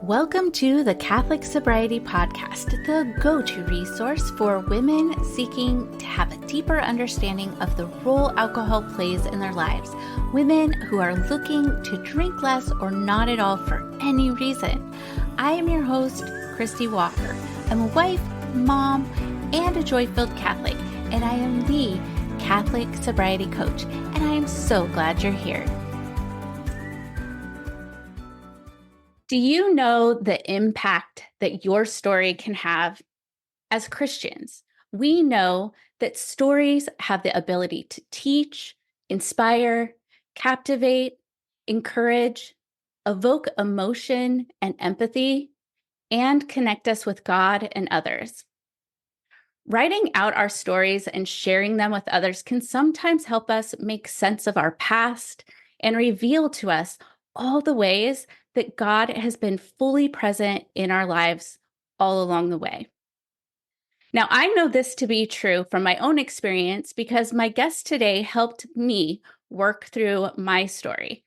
Welcome to the Catholic Sobriety Podcast, the go-to resource for women seeking to have a deeper understanding of the role alcohol plays in their lives. Women who are looking to drink less or not at all for any reason. I am your host, Christy Walker. I'm a wife, mom, and a joy-filled Catholic, and I am the Catholic Sobriety Coach, and I am so glad you're here. Do you know the impact that your story can have? As Christians, we know that stories have the ability to teach, inspire, captivate, encourage, evoke emotion and empathy, and connect us with God and others. Writing out our stories and sharing them with others can sometimes help us make sense of our past and reveal to us all the ways that God has been fully present in our lives all along the way. Now, I know this to be true from my own experience because my guest today helped me work through my story.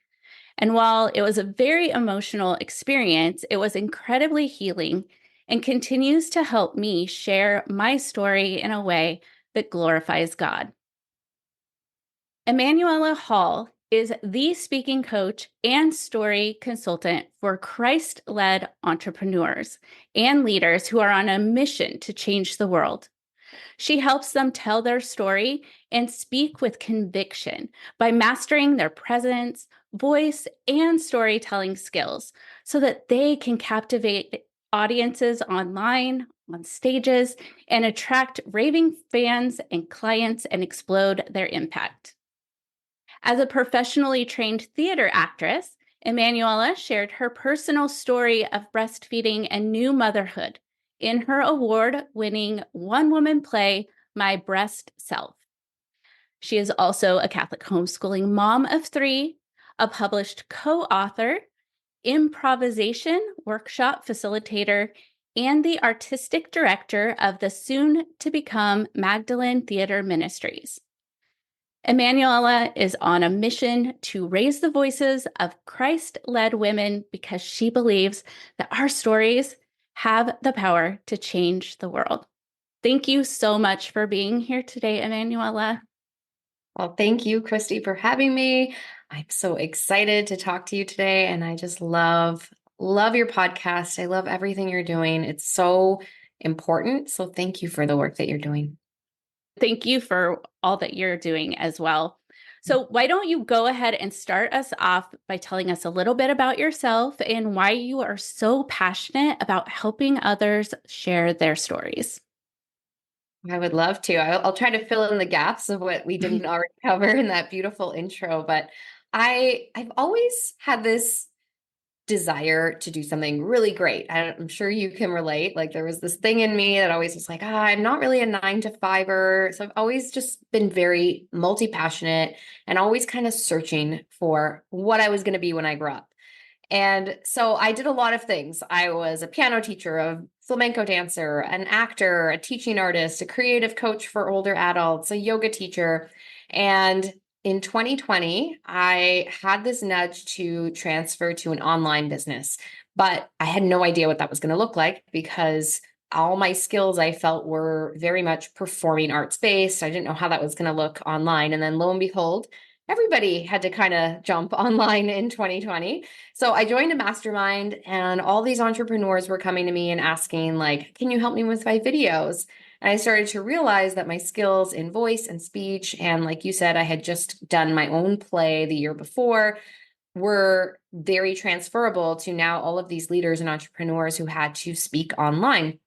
And while it was a very emotional experience, it was incredibly healing and continues to help me share my story in a way that glorifies God. Emanuela Hall is the speaking coach and story consultant for Christ-led entrepreneurs and leaders who are on a mission to change the world. She helps them tell their story and speak with conviction by mastering their presence, voice, and storytelling skills so that they can captivate audiences online, on stages, and attract raving fans and clients and explode their impact. As a professionally trained theater actress, Emanuela shared her personal story of breastfeeding and new motherhood in her award-winning one-woman play, My Breast Self. She is also a Catholic homeschooling mom of 3, a published co-author, improvisation workshop facilitator, and the artistic director of the soon-to-become Magdalene Theater Ministries. Emanuela is on a mission to raise the voices of Christ-led women because she believes that our stories have the power to change the world. Thank you so much for being here today, Emanuela. Well, thank you, Christy, for having me. I'm so excited to talk to you today, and I just love your podcast. I love everything you're doing. It's so important. So thank you for the work that you're doing. Thank you for all that you're doing as well. So why don't you go ahead and start us off by telling us a little bit about yourself and why you are so passionate about helping others share their stories. I would love to. I'll try to fill in the gaps of what we didn't already cover in that beautiful intro, but I've always had this desire to do something really great. I'm sure you can relate. Like there was this thing in me that always was like, I'm not really a 9-to-5er. So I've always just been very multi-passionate and always kind of searching for what I was going to be when I grew up. And so I did a lot of things. I was a piano teacher, a flamenco dancer, an actor, a teaching artist, a creative coach for older adults, a yoga teacher. And in 2020, I had this nudge to transfer to an online business, but I had no idea what that was going to look like because all my skills I felt were very much performing arts based. I didn't know how that was going to look online. And then lo and behold, everybody had to kind of jump online in 2020. So I joined a mastermind and all these entrepreneurs were coming to me and asking like, can you help me with my videos? And I started to realize that my skills in voice and speech, and like you said, I had just done my own play the year before, were very transferable to now all of these leaders and entrepreneurs who had to speak online.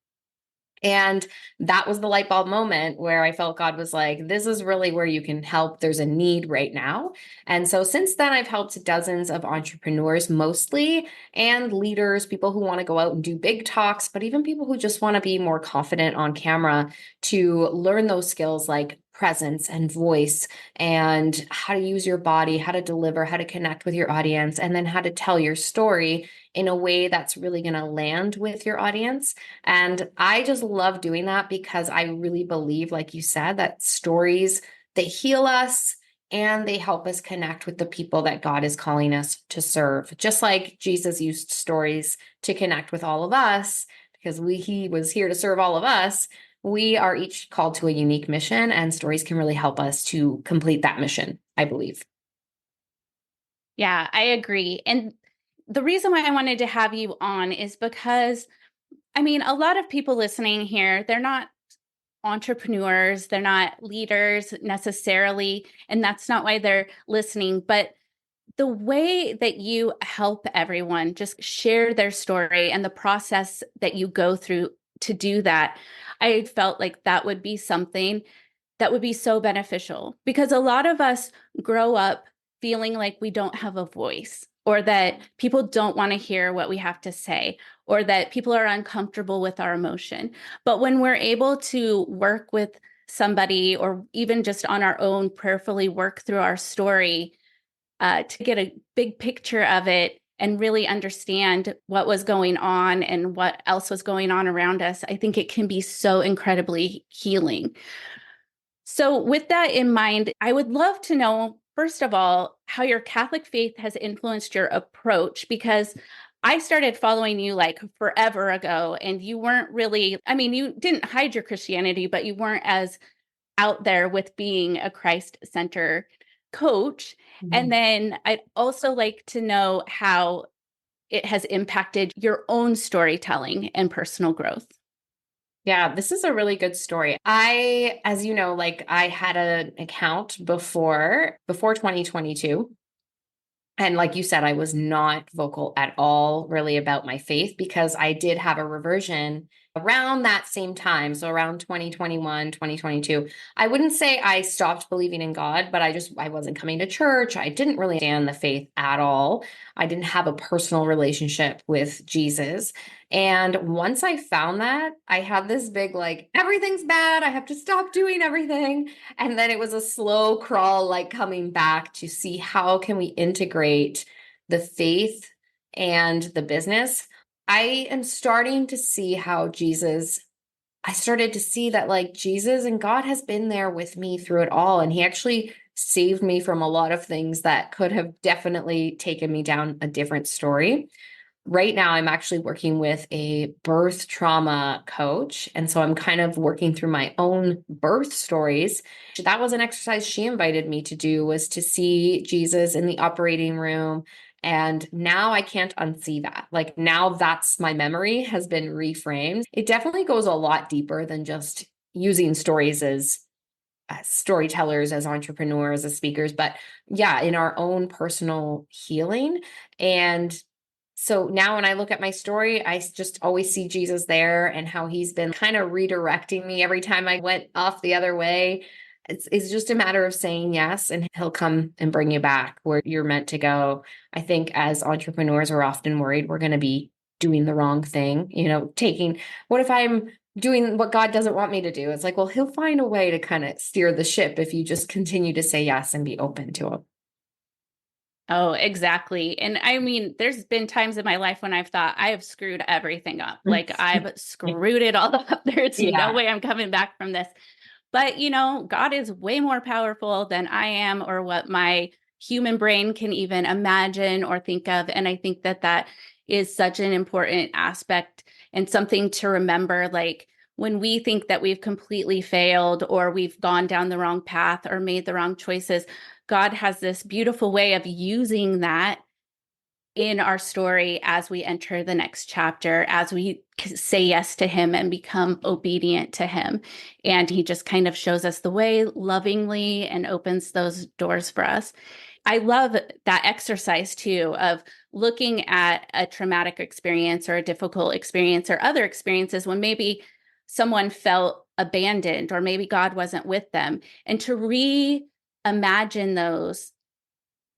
And that was the light bulb moment where I felt God was like, this is really where you can help. There's a need right now. And so since then, I've helped dozens of entrepreneurs mostly and leaders, people who want to go out and do big talks, but even people who just want to be more confident on camera to learn those skills like presence and voice and how to use your body, how to deliver, how to connect with your audience, and then how to tell your story in a way that's really going to land with your audience. And I just love doing that because I really believe, like you said, that stories, they heal us and they help us connect with the people that God is calling us to serve. Just like Jesus used stories to connect with all of us, because he was here to serve all of us, we are each called to a unique mission, and stories can really help us to complete that mission, I believe. Yeah, I agree. And the reason why I wanted to have you on is because, I mean, a lot of people listening here, they're not entrepreneurs, they're not leaders necessarily, and that's not why they're listening. But the way that you help everyone just share their story and the process that you go through to do that, I felt like that would be something that would be so beneficial, because a lot of us grow up feeling like we don't have a voice, or that people don't want to hear what we have to say, or that people are uncomfortable with our emotion. But when we're able to work with somebody, or even just on our own, prayerfully work through our story, to get a big picture of it and really understand what was going on and what else was going on around us, I think it can be so incredibly healing. So, with that in mind, I would love to know, first of all, how your Catholic faith has influenced your approach, because I started following you like forever ago, and you weren't really, I mean, you didn't hide your Christianity, but you weren't as out there with being a Christ center coach. And Mhm. then I'd also like to know how it has impacted your own storytelling and personal growth. Yeah, this is a really good story. As you know, like I had an account before 2022. And like you said, I was not vocal at all really about my faith, because I did have a reversion around that same time. So around 2021, 2022. I wouldn't say I stopped believing in God, but I wasn't coming to church. I didn't really understand the faith at all. I didn't have a personal relationship with Jesus. And once I found that, I had this big, like, everything's bad. I have to stop doing everything. And then it was a slow crawl, like coming back to see how can we integrate the faith and the business. I am starting to see how I started to see that like Jesus and God has been there with me through it all. And he actually saved me from a lot of things that could have definitely taken me down a different story. Right now, I'm actually working with a birth trauma coach. And so I'm kind of working through my own birth stories. That was an exercise she invited me to do, was to see Jesus in the operating room. And now I can't unsee that. Like now that's my memory has been reframed. It definitely goes a lot deeper than just using stories as storytellers, as entrepreneurs, as speakers, but yeah, in our own personal healing. And so now when I look at my story, I just always see Jesus there, and how he's been kind of redirecting me every time I went off the other way. It's just a matter of saying yes, and he'll come and bring you back where you're meant to go. I think as entrepreneurs, we're often worried we're going to be doing the wrong thing, what if I'm doing what God doesn't want me to do? It's like, well, he'll find a way to kind of steer the ship if you just continue to say yes and be open to him. Oh, exactly. And I mean, there's been times in my life when I've thought I have screwed everything up. Like I've screwed it all up. There's no Yeah. way I'm coming back from this. But, God is way more powerful than I am, or what my human brain can even imagine or think of. And I think that that is such an important aspect and something to remember. Like when we think that we've completely failed, or we've gone down the wrong path, or made the wrong choices, God has this beautiful way of using that in our story as we enter the next chapter, as we say yes to him and become obedient to him. And he just kind of shows us the way lovingly and opens those doors for us. I love that exercise too, of looking at a traumatic experience or a difficult experience or other experiences when maybe someone felt abandoned, or maybe God wasn't with them, and to reimagine those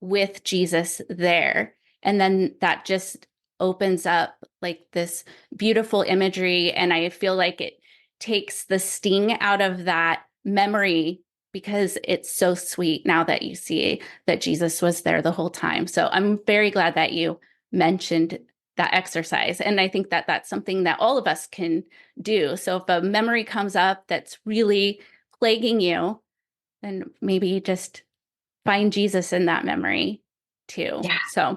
with Jesus there. And then that just opens up like this beautiful imagery. And I feel like it takes the sting out of that memory, because it's so sweet now that you see that Jesus was there the whole time. So I'm very glad that you mentioned that exercise. And I think that that's something that all of us can do. So if a memory comes up that's really plaguing you, then maybe just find Jesus in that memory too. Yeah, So,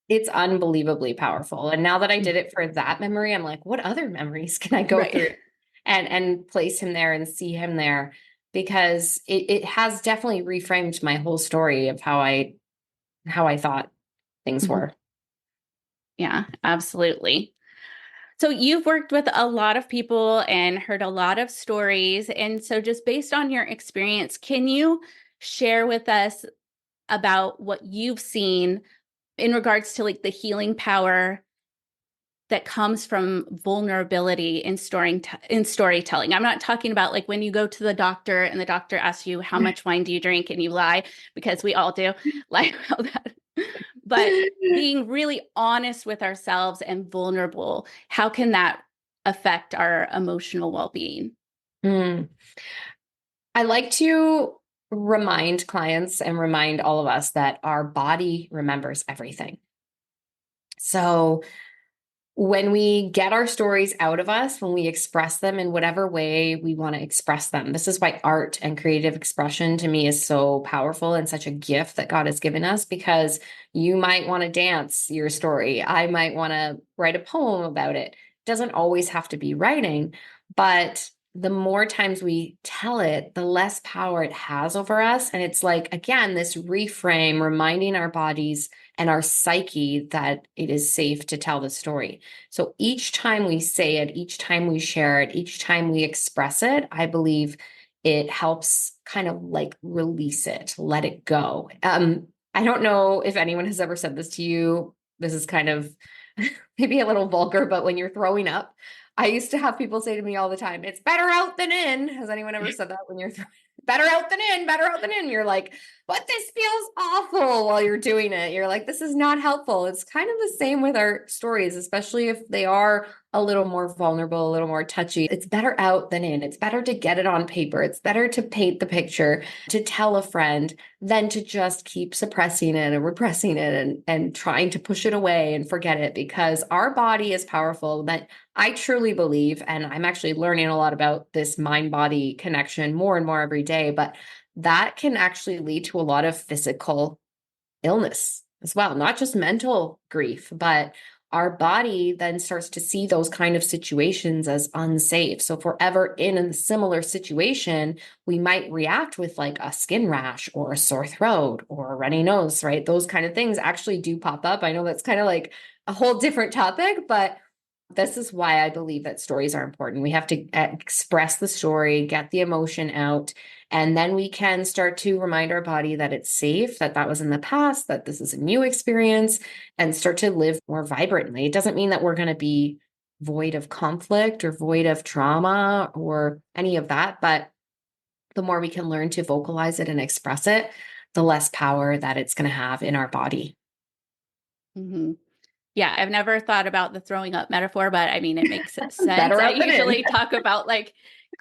it's unbelievably powerful. And now that I did it for that memory, I'm like, what other memories can I go right. through and place him there and see him there? Because it has definitely reframed my whole story of how I thought things were. Yeah, absolutely. So you've worked with a lot of people and heard a lot of stories. And so just based on your experience, can you share with us about what you've seen in regards to like the healing power that comes from vulnerability in storytelling? I'm not talking about like when you go to the doctor and the doctor asks you how much wine do you drink and you lie, because we all do, like all that. But being really honest with ourselves and vulnerable, how can that affect our emotional well-being? Mm. I like to remind clients and remind all of us that our body remembers everything. So when we get our stories out of us, when we express them in whatever way we want to express them, this is why art and creative expression to me is so powerful and such a gift that God has given us, because you might want to dance your story. I might want to write a poem about it. It doesn't always have to be writing, but the more times we tell it, the less power it has over us. And it's like, again, this reframe, reminding our bodies and our psyche that it is safe to tell the story. So each time we say it, each time we share it, each time we express it, I believe it helps kind of like release it, let it go. I don't know if anyone has ever said this to you. This is kind of maybe a little vulgar, but when you're throwing up, I used to have people say to me all the time, it's better out than in. Has anyone ever said that when you're better out than in, better out than in? You're like, but this feels awful while you're doing it. You're like, this is not helpful. It's kind of the same with our stories, especially if they are a little more vulnerable, a little more touchy. It's better out than in. It's better to get it on paper. It's better to paint the picture, to tell a friend, than to just keep suppressing it and repressing it and trying to push it away and forget it, because our body is powerful. That I truly believe, and I'm actually learning a lot about this mind-body connection more and more every day, but that can actually lead to a lot of physical illness as well, not just mental grief, but our body then starts to see those kind of situations as unsafe. So if we're ever in a similar situation, we might react with like a skin rash or a sore throat or a runny nose, right? Those kind of things actually do pop up. I know that's kind of like a whole different topic, but this is why I believe that stories are important. We have to express the story, get the emotion out, and then we can start to remind our body that it's safe, that that was in the past, that this is a new experience, and start to live more vibrantly. It doesn't mean that we're going to be void of conflict or void of trauma or any of that, but the more we can learn to vocalize it and express it, the less power that it's going to have in our body. Mm-hmm. Yeah, I've never thought about the throwing up metaphor, but I mean, it makes sense. Better I out than in. usually talk about like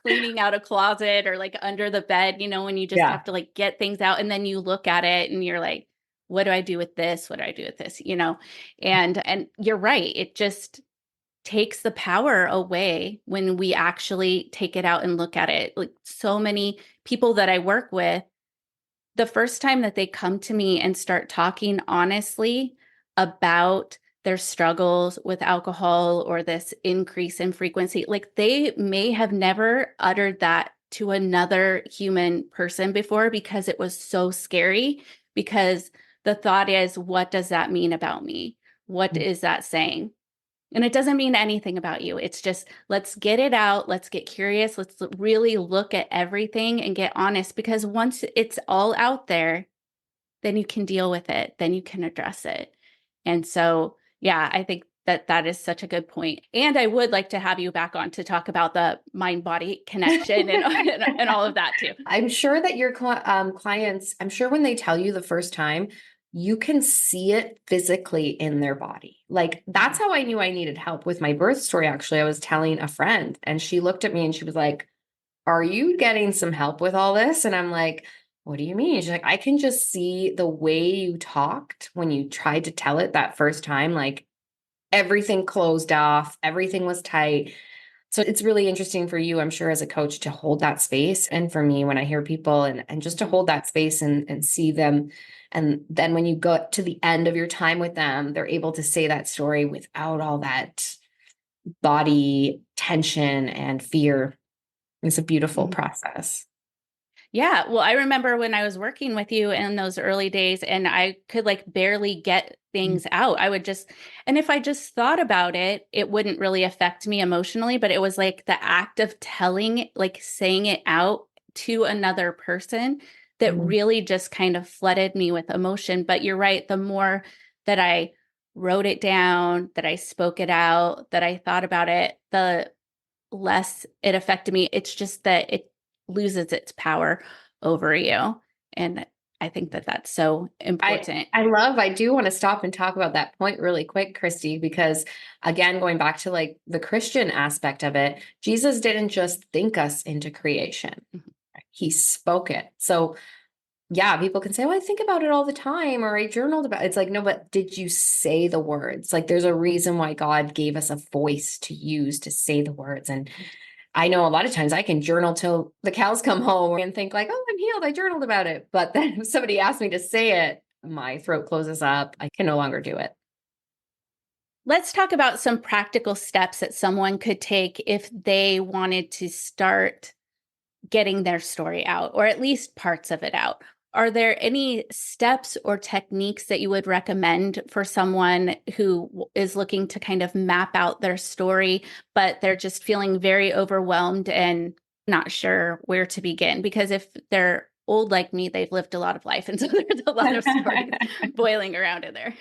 cleaning out a closet or like under the bed, when you just Yeah. have to like get things out and then you look at it and you're like, what do I do with this? What do I do with this? And you're right. It just takes the power away when we actually take it out and look at it. Like so many people that I work with, the first time that they come to me and start talking honestly about their struggles with alcohol or this increase in frequency, like they may have never uttered that to another human person before because it was so scary. Because the thought is, what does that mean about me? What is that saying? And it doesn't mean anything about you. It's just, let's get it out. Let's get curious. Let's really look at everything and get honest, because once it's all out there, then you can deal with it. Then you can address it. And so, yeah, I think that that is such a good point. And I would like to have you back on to talk about the mind body connection and all of that too. I'm sure that your clients, I'm sure when they tell you the first time, you can see it physically in their body. Like that's how I knew I needed help with my birth story. Actually, I was telling a friend and she looked at me and she was like, are you getting some help with all this? And I'm like, what do you mean? She's like, I can just see the way you talked when you tried to tell it that first time. Like everything closed off, everything was tight. So it's really interesting for you, I'm sure, as a coach to hold that space. And for me, when I hear people and just to hold that space and see them. And then when you go to the end of your time with them, they're able to say that story without all that body tension and fear. It's a beautiful process. Yeah. Well, I remember when I was working with you in those early days and I could like barely get things out. I would just, and if I just thought about it, it wouldn't really affect me emotionally, but it was like the act of telling, like saying it out to another person that Mhm. really just kind of flooded me with emotion. But you're right. The more that I wrote it down, that I spoke it out, that I thought about it, the less it affected me. It's just that it loses its power over you. And I think that that's so important. I do want to stop and talk about that point really quick, Christy, because again, going back to like the Christian aspect of it, Jesus didn't just think us into creation. Mhm. He spoke it. So yeah, people can say, well, I think about it all the time, or I journaled about it. It's like, no, but did you say the words? Like there's a reason why God gave us a voice to use to say the words. And I know a lot of times I can journal till the cows come home and think like, oh, I'm healed. I journaled about it. But then if somebody asks me to say it, my throat closes up. I can no longer do it. Let's talk about some practical steps that someone could take if they wanted to start getting their story out, or at least parts of it out. Are there any steps or techniques that you would recommend for someone who is looking to kind of map out their story, but they're just feeling very overwhelmed and not sure where to begin? Because if they're old like me, they've lived a lot of life. And so there's a lot of stories boiling around in there.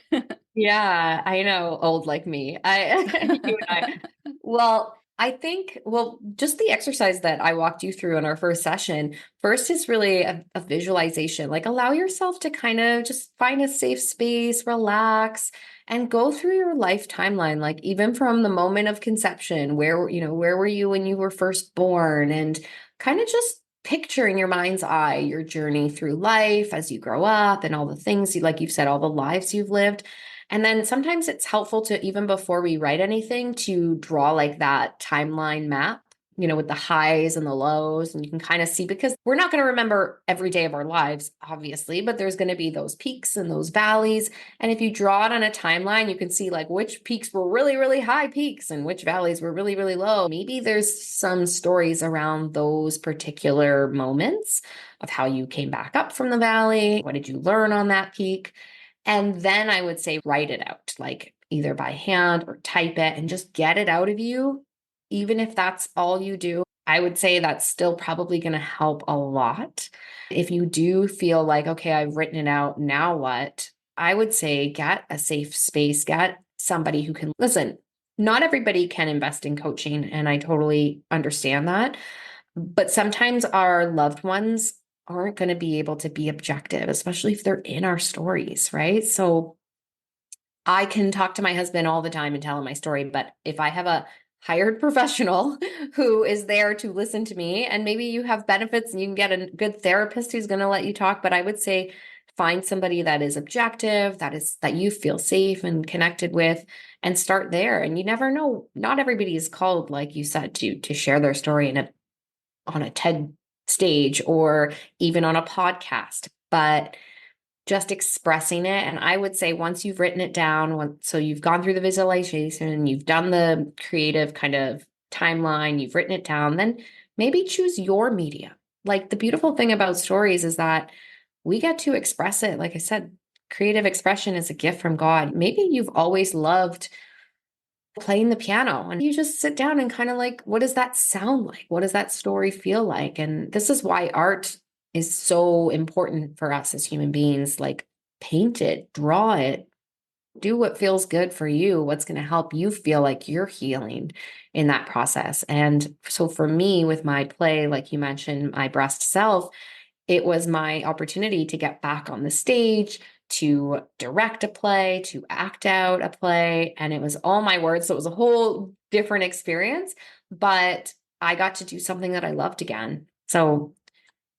Yeah, I know, old like me. You and I. Well, I think, well, just the exercise that I walked you through in our first session, first is really a visualization. Like allow yourself to kind of just find a safe space, relax, and go through your life timeline. Like even from the moment of conception, where were you when you were first born? And kind of just picture in your mind's eye your journey through life as you grow up and all the things you, like you've said, all the lives you've lived. And then sometimes it's helpful to, even before we write anything, to draw like that timeline map, with the highs and the lows. And you can kind of see, because we're not going to remember every day of our lives, obviously, but there's going to be those peaks and those valleys. And if you draw it on a timeline, you can see like which peaks were really, really high peaks and which valleys were really, really low. Maybe there's some stories around those particular moments of how you came back up from the valley. What did you learn on that peak? And then I would say write it out, like either by hand or type it and just get it out of you. Even if that's all you do, I would say that's still probably going to help a lot. If you do feel like, okay, I've written it out, now what? I would say get a safe space, get somebody who can listen. Not everybody can invest in coaching, and I totally understand that. But sometimes our loved ones aren't going to be able to be objective, especially if they're in our stories, right? So I can talk to my husband all the time and tell him my story, but if I have a hired professional who is there to listen to me, and maybe you have benefits and you can get a good therapist who's going to let you talk, but I would say find somebody that is objective, that you feel safe and connected with, and start there. And you never know, not everybody is called, like you said, to share their story on a TED stage or even on a podcast, but just expressing it. And I would say once you've written it down, so you've gone through the visualization, you've done the creative kind of timeline, you've written it down, then maybe choose your media. Like the beautiful thing about stories is that we get to express it. Like I said, creative expression is a gift from God. Maybe you've always loved playing the piano and you just sit down and kind of like, what does that sound like? What does that story feel like? And this is why art is so important for us as human beings. Like paint it, draw it, do what feels good for you, what's going to help you feel like you're healing in that process. And so for me with my play, like you mentioned, my breast self, it was my opportunity to get back on the stage, to direct a play, to act out a play. And it was all my words. So it was a whole different experience, but I got to do something that I loved again. So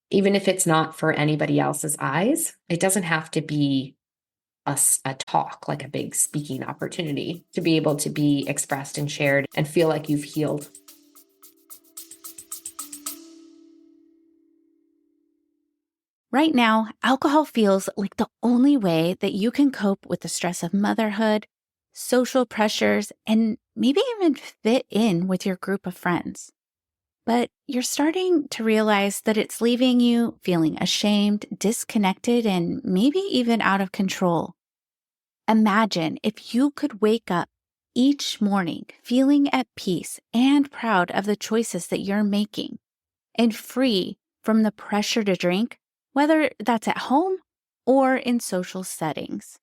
even if it's not for anybody else's eyes, it doesn't have to be a talk, like a big speaking opportunity to be able to be expressed and shared and feel like you've healed. Right now, alcohol feels like the only way that you can cope with the stress of motherhood, social pressures, and maybe even fit in with your group of friends. But you're starting to realize that it's leaving you feeling ashamed, disconnected, and maybe even out of control. Imagine if you could wake up each morning feeling at peace and proud of the choices that you're making and free from the pressure to drink, whether that's at home or in social settings.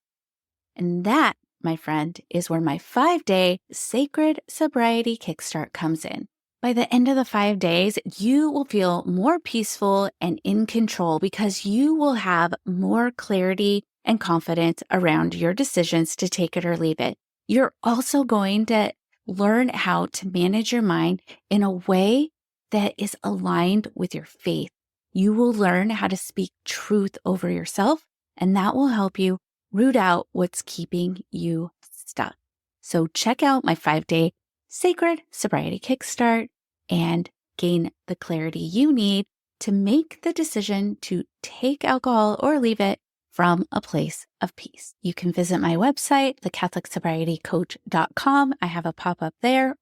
And that, my friend, is where my 5-day sacred sobriety kickstart comes in. By the end of the 5 days, you will feel more peaceful and in control because you will have more clarity and confidence around your decisions to take it or leave it. You're also going to learn how to manage your mind in a way that is aligned with your faith. You will learn how to speak truth over yourself, and that will help you root out what's keeping you stuck. So check out my 5-day Sacred Sobriety Kickstart and gain the clarity you need to make the decision to take alcohol or leave it from a place of peace. You can visit my website, thecatholicsobrietycoach.com. I have a pop-up there,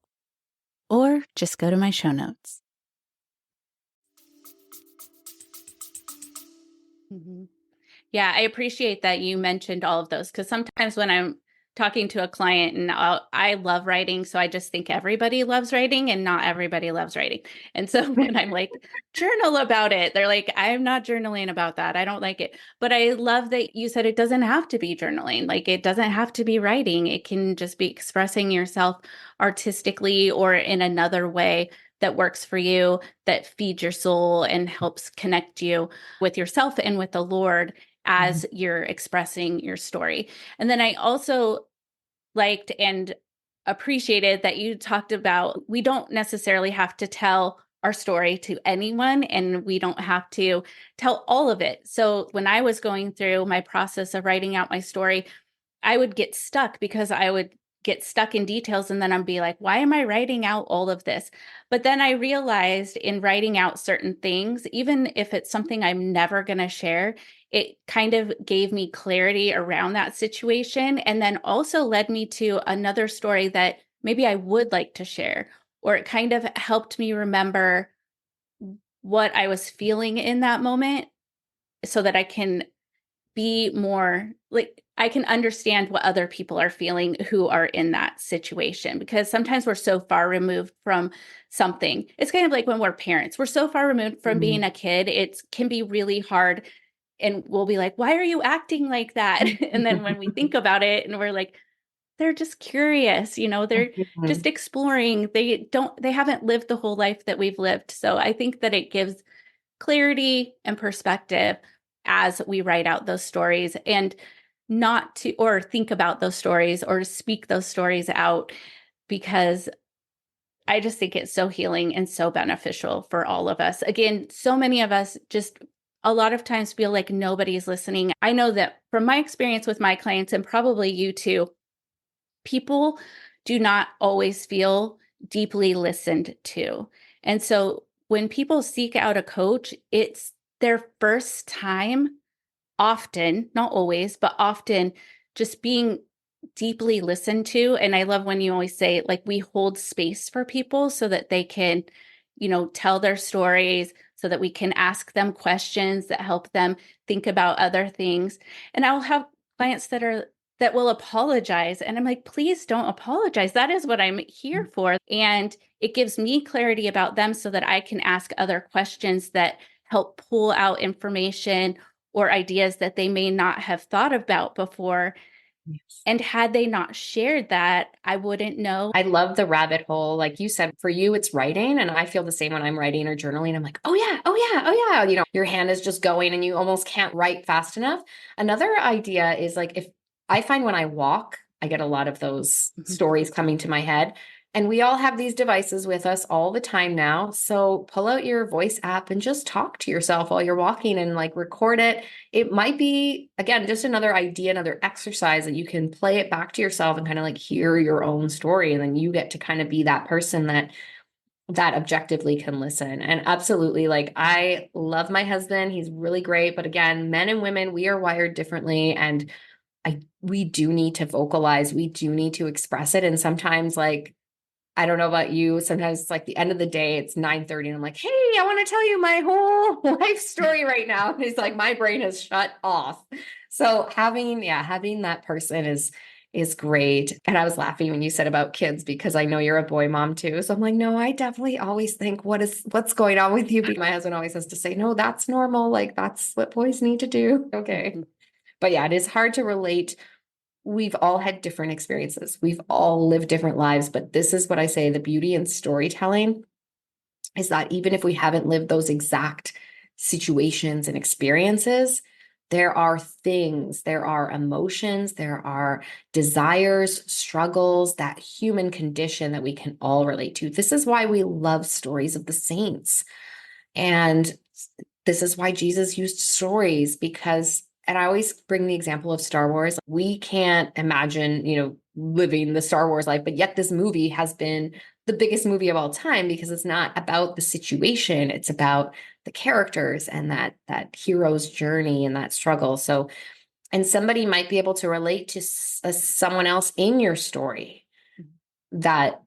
or just go to my show notes. Mm-hmm. Yeah, I appreciate that you mentioned all of those because sometimes when I'm talking to a client and I love writing, so I just think everybody loves writing and not everybody loves writing. And so when I'm like, journal about it, they're like, I'm not journaling about that. I don't like it. But I love that you said it doesn't have to be journaling. Like it doesn't have to be writing. It can just be expressing yourself artistically or in another way that works for you, that feeds your soul and helps connect you with yourself and with the Lord as you're expressing your story. And then I also liked and appreciated that you talked about we don't necessarily have to tell our story to anyone and we don't have to tell all of it. So when I was going through my process of writing out my story, I would get stuck because I would get stuck in details and then I'd be like, why am I writing out all of this? But then I realized in writing out certain things, even if it's something I'm never going to share, it kind of gave me clarity around that situation and then also led me to another story that maybe I would like to share, or it kind of helped me remember what I was feeling in that moment so that I can be more like I can understand what other people are feeling who are in that situation, because sometimes we're so far removed from something. It's kind of like when we're parents, we're so far removed from being a kid. It can be really hard. And we'll be like, why are you acting like that? And then when we think about it and we're like, they're just curious, they're just exploring. They haven't lived the whole life that we've lived. So I think that it gives clarity and perspective as we write out those stories and not to, or think about those stories or speak those stories out, because I just think it's so healing and so beneficial for all of us. Again, so many of us just a lot of times feel like nobody's listening. I know that from my experience with my clients, and probably you too, people do not always feel deeply listened to. And so when people seek out a coach, it's their first time, often, not always, but often just being deeply listened to. And I love when you always say, like, we hold space for people so that they can, tell their stories, so that we can ask them questions that help them think about other things. And I'll have clients that will apologize. And I'm like, please don't apologize. That is what I'm here for. And it gives me clarity about them so that I can ask other questions that help pull out information or ideas that they may not have thought about before. Yes. And had they not shared that, I wouldn't know. I love the rabbit hole. Like you said, for you, it's writing. And I feel the same when I'm writing or journaling. I'm like, oh yeah, oh yeah, oh yeah. Your hand is just going and you almost can't write fast enough. Another idea is like, if I find when I walk, I get a lot of those stories coming to my head. And we all have these devices with us all the time now. So pull out your voice app and just talk to yourself while you're walking and like record it. It might be, again, just another idea, another exercise that you can play it back to yourself and kind of like hear your own story. And then you get to kind of be that person that that objectively can listen. And absolutely, like I love my husband. He's really great. But again, men and women, we are wired differently. And we do need to vocalize, we do need to express it. And sometimes, like, I don't know about you, sometimes it's like the end of the day, it's 9:30 and I'm like, hey, I want to tell you my whole life story right now. And it's like my brain has shut off. So having that person is great. And I was laughing when you said about kids because I know you're a boy mom too. So I'm like, no, I definitely always think what's going on with you? But my husband always has to say, no, that's normal. Like that's what boys need to do. Okay. But yeah, it is hard to relate. We've all had different experiences. We've all lived different lives, but this is what I say, the beauty in storytelling is that even if we haven't lived those exact situations and experiences, there are things, there are emotions, there are desires, struggles, that human condition that we can all relate to. This is why we love stories of the saints. And this is why Jesus used stories because, and I always bring the example of Star Wars. We can't imagine, living the Star Wars life, but yet this movie has been the biggest movie of all time because it's not about the situation. It's about the characters and that hero's journey and that struggle. So, and somebody might be able to relate to someone else in your story that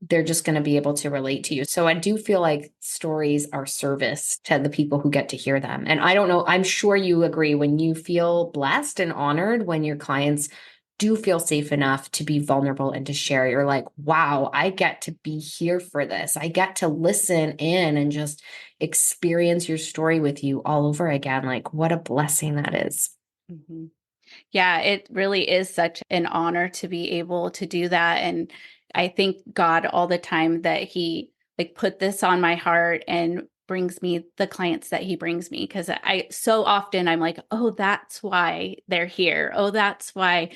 they're just going to be able to relate to you. So I do feel like stories are service to the people who get to hear them. And I don't know, I'm sure you agree when you feel blessed and honored when your clients do feel safe enough to be vulnerable and to share. You're like, wow, I get to be here for this. I get to listen in and just experience your story with you all over again. Like, what a blessing that is. Mm-hmm. Yeah, it really is such an honor to be able to do that. And I thank God all the time that he like put this on my heart and brings me the clients that he brings me. Cause so often I'm like, oh, that's why they're here. Oh, that's why,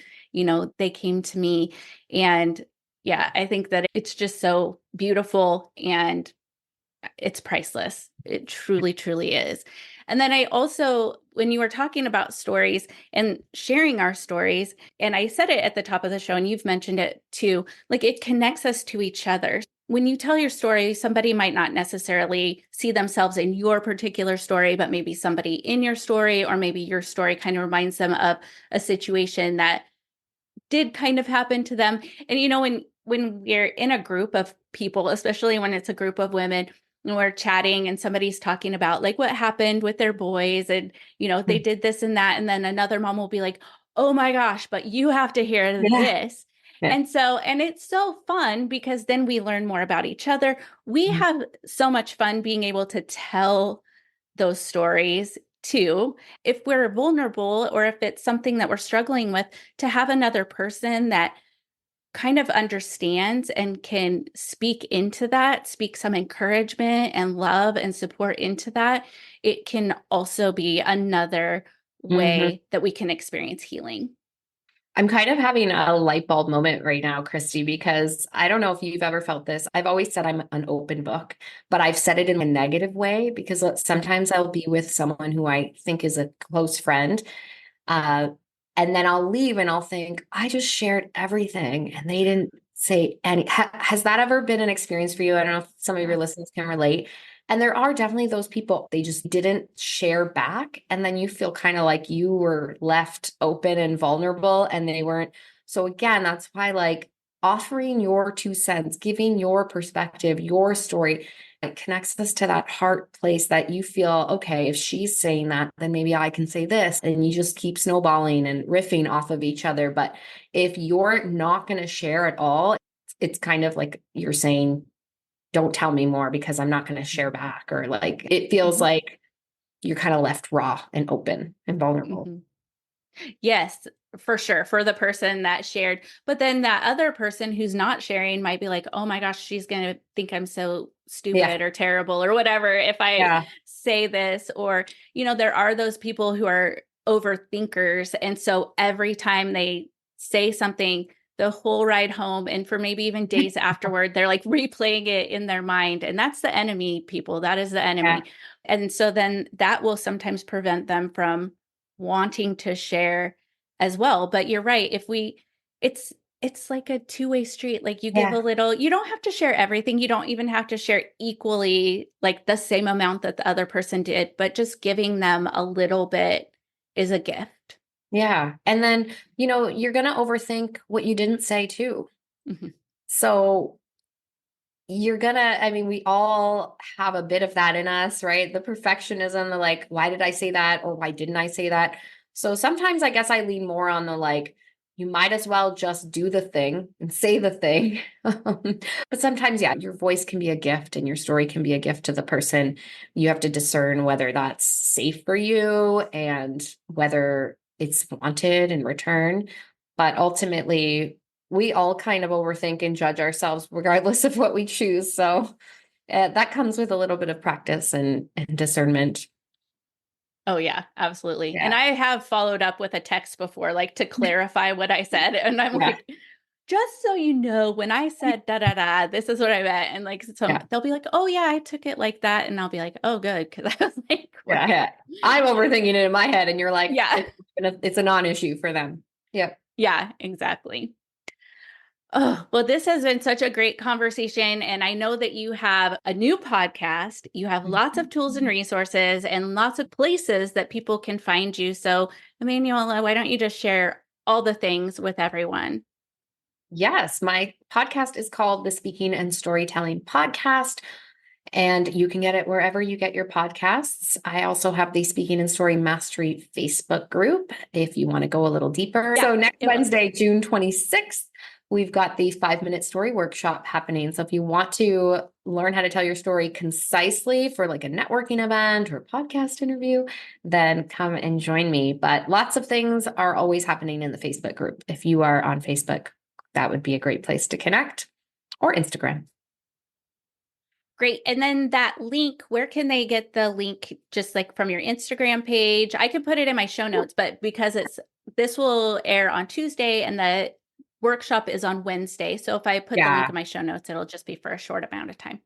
they came to me. And yeah, I think that it's just so beautiful and it's priceless. It truly, truly is. And then I also, when you were talking about stories and sharing our stories, and I said it at the top of the show, and you've mentioned it too, like it connects us to each other. When you tell your story, somebody might not necessarily see themselves in your particular story, but maybe somebody in your story, or maybe your story kind of reminds them of a situation that did kind of happen to them. And when we're in a group of people, especially when it's a group of women, and we're chatting and somebody's talking about like what happened with their boys and they did this and that, and then another mom will be like, oh my gosh, but you have to hear Yeah. this. Yeah. And it's so fun because then we learn more about each other. We have so much fun being able to tell those stories too, if we're vulnerable or if it's something that we're struggling with, to have another person that kind of understands and can speak into that, speak some encouragement and love and support into that. It can also be another Mhm. way that we can experience healing. I'm kind of having a light bulb moment right now, Christy, because I don't know if you've ever felt this. I've always said I'm an open book, but I've said it in a negative way because sometimes I'll be with someone who I think is a close friend. Uh, and then I'll leave and I'll think, I just shared everything and they didn't say any. Has that ever been an experience for you? I don't know if some of your listeners can relate. And there are definitely those people, they just didn't share back. And then you feel kind of like you were left open and vulnerable and they weren't. So again, that's why like offering your 2 cents, giving your perspective, your story, it connects us to that heart place that you feel, okay, if she's saying that, then maybe I can say this. And you just keep snowballing and riffing off of each other. But if you're not going to share at all, it's kind of like you're saying, don't tell me more because I'm not going to share back. Or like it feels like you're kind of left raw and open and vulnerable. Mhm. Yes, for sure. For the person that shared. But then that other person who's not sharing might be like, oh my gosh, she's going to think I'm so Yeah. stupid or terrible or whatever if I Yeah. say this. Or, there are those people who are overthinkers. And so every time they say something, the whole ride home and for maybe even days afterward, they're like replaying it in their mind. And that's the enemy, people. That is the Yeah. enemy. And so then that will sometimes prevent them from wanting to share as well. But you're right. It's it's like a two-way street. Like you give a Yeah. little, you don't have to share everything. You don't even have to share equally, like the same amount that the other person did, but just giving them a little bit is a gift. Yeah. And then, you're going to overthink what you didn't say too. Mhm. So I mean, we all have a bit of that in us, right? The perfectionism, the like, why did I say that? Or why didn't I say that? So sometimes I guess I lean more on the like, you might as well just do the thing and say the thing. But sometimes, yeah, your voice can be a gift and your story can be a gift to the person. You have to discern whether that's safe for you and whether it's wanted in return. But ultimately, we all kind of overthink and judge ourselves regardless of what we choose. So that comes with a little bit of practice and discernment. Oh yeah, absolutely. And Yeah. I have followed up with a text before, like to clarify what I said. And I'm Yeah. like, just so you know, when I said da da da, this is what I meant. And like Yeah. they'll be like, oh yeah, I took it like that. And I'll be like, oh good. Cause I was like, Yeah. right. Yeah. I'm overthinking it in my head, and you're like, Yeah. it's a non-issue for them. Yep. Yeah, exactly. Oh, well, this has been such a great conversation. And I know that you have a new podcast. You have lots of tools and resources and lots of places that people can find you. So, Emanuela, why don't you just share all the things with everyone? Yes, my podcast is called the Speaking and Storytelling Podcast, and you can get it wherever you get your podcasts. I also have the Speaking and Story Mastery Facebook group if you want to go a little deeper. Yeah, So next it will. Wednesday, June 26th, we've got the 5-minute story workshop happening. So if you want to learn how to tell your story concisely for like a networking event or podcast interview, then come and join me. But lots of things are always happening in the Facebook group. If you are on Facebook, that would be a great place to connect, or Instagram. Great. And then that link, where can they get the link? Just like from your Instagram page? I can put it in my show notes, but because this will air on Tuesday and the workshop is on Wednesday. So if I put the link Yeah. in my show notes, it'll just be for a short amount of time.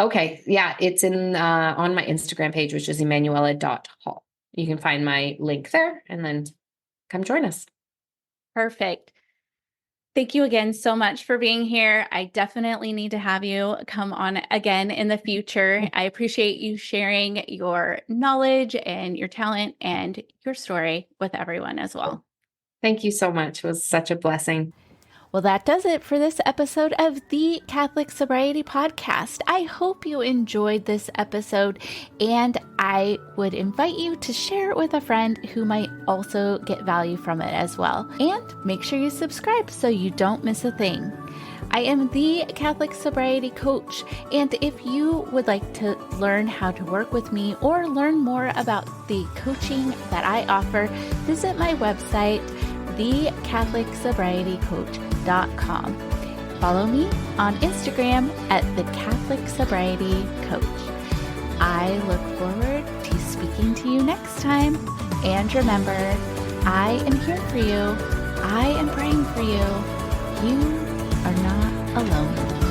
Okay. Yeah. It's in on my Instagram page, which is Emanuela.Hall. You can find my link there and then come join us. Perfect. Thank you again so much for being here. I definitely need to have you come on again in the future. I appreciate you sharing your knowledge and your talent and your story with everyone as well. Thank you so much. It was such a blessing. Well, that does it for this episode of the Catholic Sobriety Podcast. I hope you enjoyed this episode, and I would invite you to share it with a friend who might also get value from it as well. And make sure you subscribe so you don't miss a thing. I am the Catholic Sobriety Coach, and if you would like to learn how to work with me or learn more about the coaching that I offer, visit my website, thecatholicsobrietycoach.com. Follow me on Instagram at the Catholic Sobriety Coach. I look forward to speaking to you next time. And remember, I am here for you. I am praying for you. You are not alone.